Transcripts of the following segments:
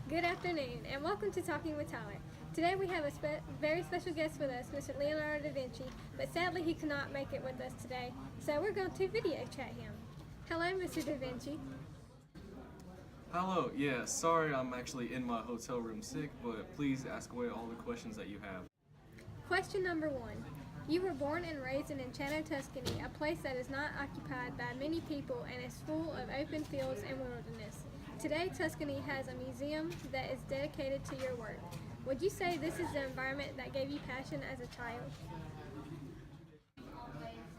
Good afternoon, and welcome to Talking with Tyler. Today we have a very special guest with us, Mr. Leonardo da Vinci, but sadly he could not make it with us today, so we're going to video chat him. Hello, Mr. da Vinci. Hello, yeah, sorry I'm actually in my hotel room sick, but please ask away all the questions that you have. Question number 1. You were born and raised in Enchanto, Tuscany, a place that is not occupied by many people and is full of open fields and wilderness. Today, Tuscany has a museum that is dedicated to your work. Would you say this is the environment that gave you passion as a child?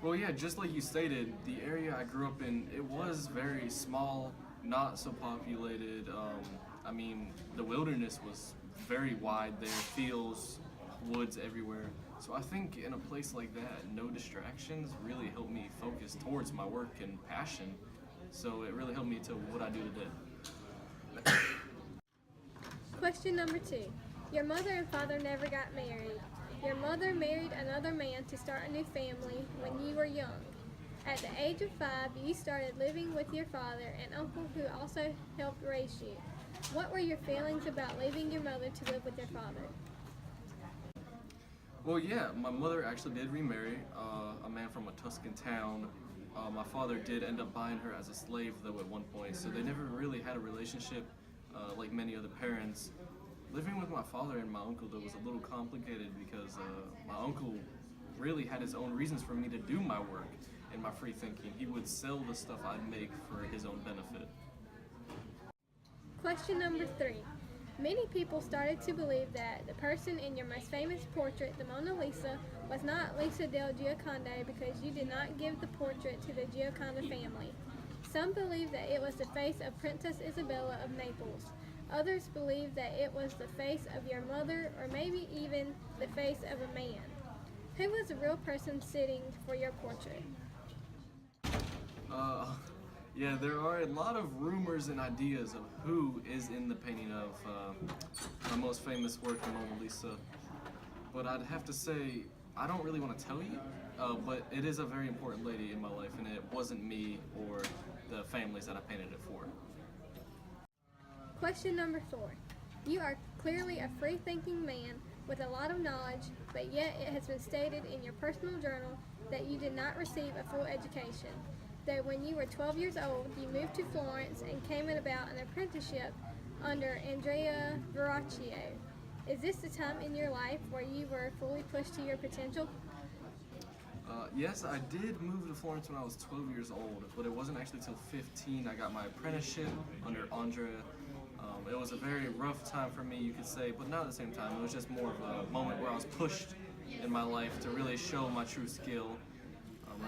Well, yeah, just like you stated, the area I grew up in, it was very small, not so populated. The wilderness was very wide there, fields, woods everywhere. So I think in a place like that, no distractions really helped me focus towards my work and passion. So it really helped me to what I do today. Question number 2. Your mother and father never got married. Your mother married another man to start a new family when you were young. At the age of 5, you started living with your father and uncle who also helped raise you. What were your feelings about leaving your mother to live with your father? Well, yeah, my mother actually did remarry a man from a Tuscan town. My father did end up buying her as a slave, though, at one point, so they never really had a relationship like many other parents. Living with my father and my uncle, though, was a little complicated because my uncle really had his own reasons for me to do my work and my free thinking. He would sell the stuff I'd make for his own benefit. Question number 3. Many people started to believe that the person in your most famous portrait, the Mona Lisa, was not Lisa del Gioconda because you did not give the portrait to the Gioconda family. Some believe that it was the face of Princess Isabella of Naples. Others believe that it was the face of your mother or maybe even the face of a man. Who was the real person sitting for your portrait? Yeah, there are a lot of rumors and ideas of who is in the painting of my most famous work, the Mona Lisa. But I'd have to say, I don't really want to tell you, but it is a very important lady in my life, and it wasn't me or the families that I painted it for. Question number 4. You are clearly a free-thinking man with a lot of knowledge, but yet it has been stated in your personal journal that you did not receive a full education. That when you were 12 years old, you moved to Florence and came about an apprenticeship under Andrea Verrocchio. Is this the time in your life where you were fully pushed to your potential? Yes, I did move to Florence when I was 12 years old, but it wasn't actually until 15 I got my apprenticeship under Andrea. It was a very rough time for me, you could say, but not at the same time. It was just more of a moment where I was pushed in my life to really show my true skill.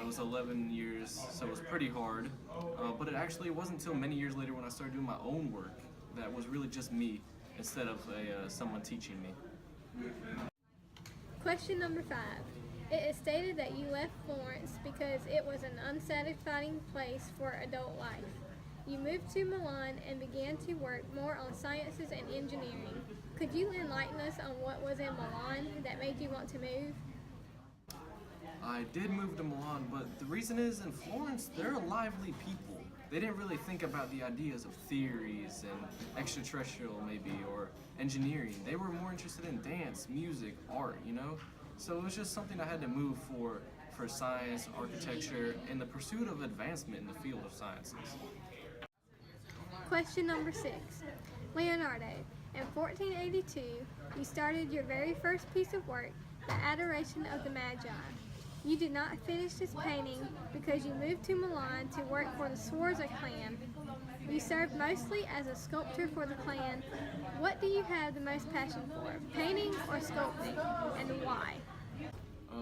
It was 11 years, so it was pretty hard, but it actually wasn't until many years later when I started doing my own work that was really just me instead of someone teaching me. Question number 5. It is stated that you left Florence because it was an unsatisfying place for adult life. You moved to Milan and began to work more on sciences and engineering. Could you enlighten us on what was in Milan that made you want to move? I did move to Milan, but the reason is in Florence, they're lively people. They didn't really think about the ideas of theories and extraterrestrial maybe, or engineering. They were more interested in dance, music, art, you know? So it was just something I had to move for science, architecture, and the pursuit of advancement in the field of sciences. Question number 6. Leonardo, in 1482, you started your very first piece of work, the Adoration of the Magi. You did not finish this painting because you moved to Milan to work for the Sforza clan. You served mostly as a sculptor for the clan. What do you have the most passion for, painting or sculpting, and why?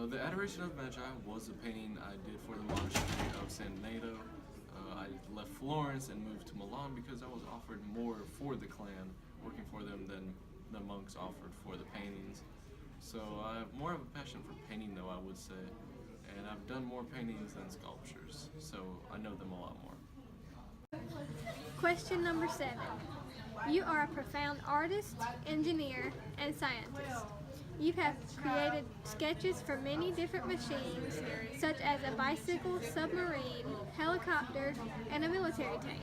The Adoration of Magi was a painting I did for the monastery of San Donato. I left Florence and moved to Milan because I was offered more for the clan, working for them, than the monks offered for the paintings. So I have more of a passion for painting, though, I would say, and I've done more paintings than sculptures, so I know them a lot more. Question number 7. You are a profound artist, engineer, and scientist. You have created sketches for many different machines, such as a bicycle, submarine, helicopter, and a military tank.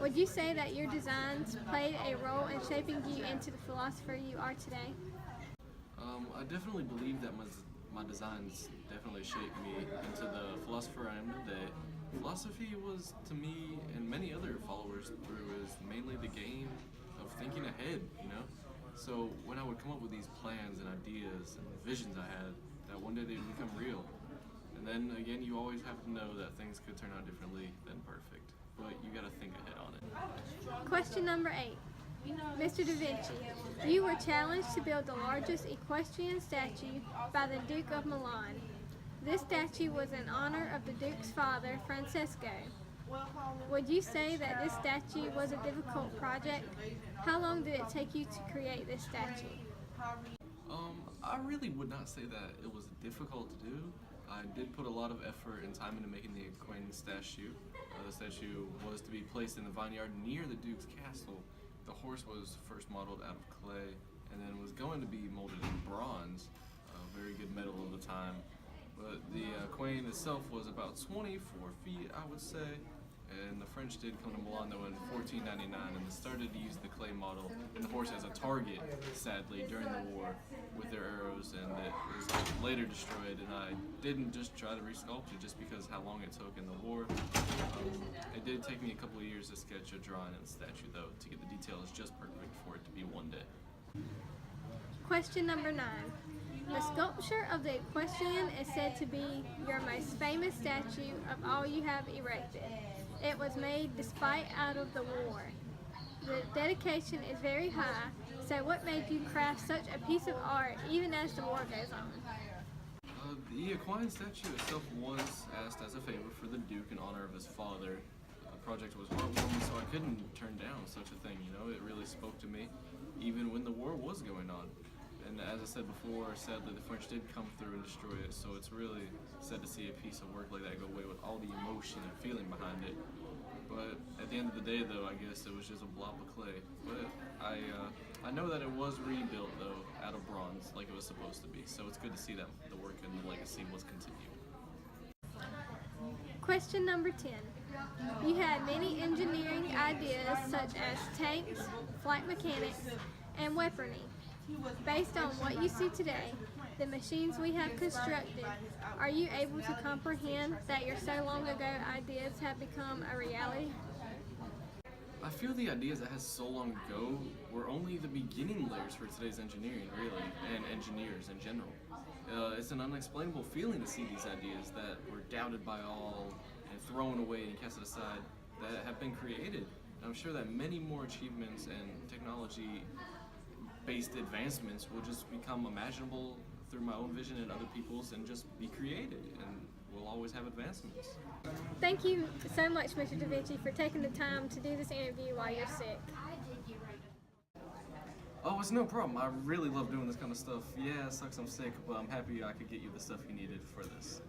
Would you say that your designs played a role in shaping you into the philosopher you are today? I definitely believe that my designs definitely shaped me into the philosopher I am today. Philosophy was, to me and many other followers through, is mainly the game of thinking ahead, you know? So when I would come up with these plans and ideas and visions I had, that one day they'd become real. And then again, you always have to know that things could turn out differently than perfect, but you gotta think ahead on it. Question number 8. Mr. Da Vinci, you were challenged to build the largest equestrian statue by the Duke of Milan. This statue was in honor of the Duke's father, Francesco. Would you say that this statue was a difficult project? How long did it take you to create this statue? I really would not say that it was difficult to do. I did put a lot of effort and time into making the acquaintance statue. The statue was to be placed in the vineyard near the Duke's castle. The horse was first modeled out of clay and then was going to be molded in bronze, a very good metal of the time. But the queen itself was about 24 feet, I would say, and the French did come to Milan though in 1499 and they started to use the clay model and the horse as a target, sadly, during the war with their arrows, and it was later destroyed. And I didn't just try to resculpt it just because how long it took in the war. It did take me a couple of years to sketch a drawing of the statue though to get the details just perfect for it to be one day. Question number 9. The sculpture of the equestrian is said to be your most famous statue of all you have erected. It was made despite out of the war. The dedication is very high, so what made you craft such a piece of art even as the war goes on? The equine statue itself was asked as a favor for the Duke in honor of his father. The project was heartwarming, so I couldn't turn down such a thing, you know? It really spoke to me, even when the war was going on. And as I said before, sadly the French did come through and destroy it, so it's really sad to see a piece of work like that go away with all the emotion and feeling behind it. But at the end of the day though, I guess it was just a blob of clay. But I know that it was rebuilt though, out of bronze, like it was supposed to be, so it's good to see that the work and the legacy was continued. Question number 10. You had many engineering ideas such as tanks, flight mechanics, and weaponry. Based on what you see today, the machines we have constructed, are you able to comprehend that your so long ago ideas have become a reality? I feel the ideas I had so long ago were only the beginning layers for today's engineering, really, and engineers in general. It's an unexplainable feeling to see these ideas that were doubted by all and thrown away and cast aside that have been created. And I'm sure that many more achievements and technology-based advancements will just become imaginable through my own vision and other people's and just be created, and we'll always have advancements. Thank you so much, Mr. Da Vinci, for taking the time to do this interview while you're sick. Oh, it's no problem. I really love doing this kind of stuff. Yeah, it sucks I'm sick, but I'm happy I could get you the stuff you needed for this.